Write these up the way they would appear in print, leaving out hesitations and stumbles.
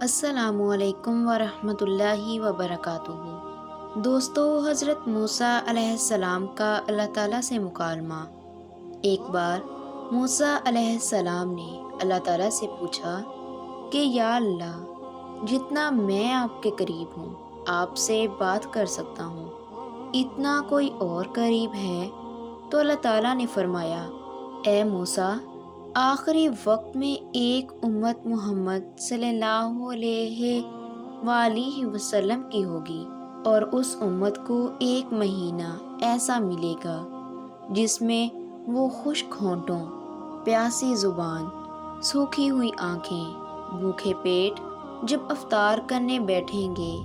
السلام علیکم ورحمۃ اللہ وبرکاتہ۔ دوستو، حضرت موسیٰ علیہ السلام کا اللہ تعالیٰ سے مکالمہ۔ ایک بار موسیٰ علیہ السلام نے اللہ تعالیٰ سے پوچھا کہ یا اللہ، جتنا میں آپ کے قریب ہوں آپ سے بات کر سکتا ہوں، اتنا کوئی اور قریب ہے؟ تو اللہ تعالیٰ نے فرمایا، اے موسیٰ، آخری وقت میں ایک امت محمد صلی اللہ علیہ وآلہ وسلم کی ہوگی، اور اس امت کو ایک مہینہ ایسا ملے گا جس میں وہ خشک ہونٹوں، پیاسی زبان، سوکھی ہوئی آنکھیں، بھوکے پیٹ جب افطار کرنے بیٹھیں گے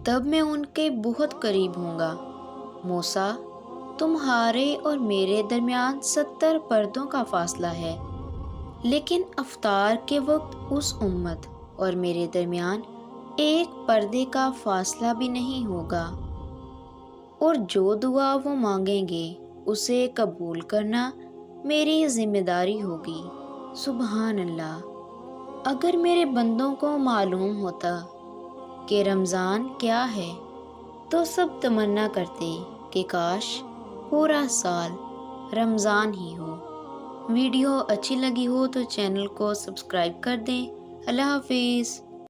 تب میں ان کے بہت قریب ہوں گا۔ موسیٰ، تمہارے اور میرے درمیان 70 پردوں کا فاصلہ ہے، لیکن افطار کے وقت اس امت اور میرے درمیان ایک پردے کا فاصلہ بھی نہیں ہوگا، اور جو دعا وہ مانگیں گے اسے قبول کرنا میری ذمہ داری ہوگی۔ سبحان اللہ! اگر میرے بندوں کو معلوم ہوتا کہ رمضان کیا ہے تو سب تمنا کرتے کہ کاش پورا سال رمضان ہی ہو۔ ویڈیو اچھی لگی ہو تو چینل کو سبسکرائب کر دیں۔ اللہ حافظ۔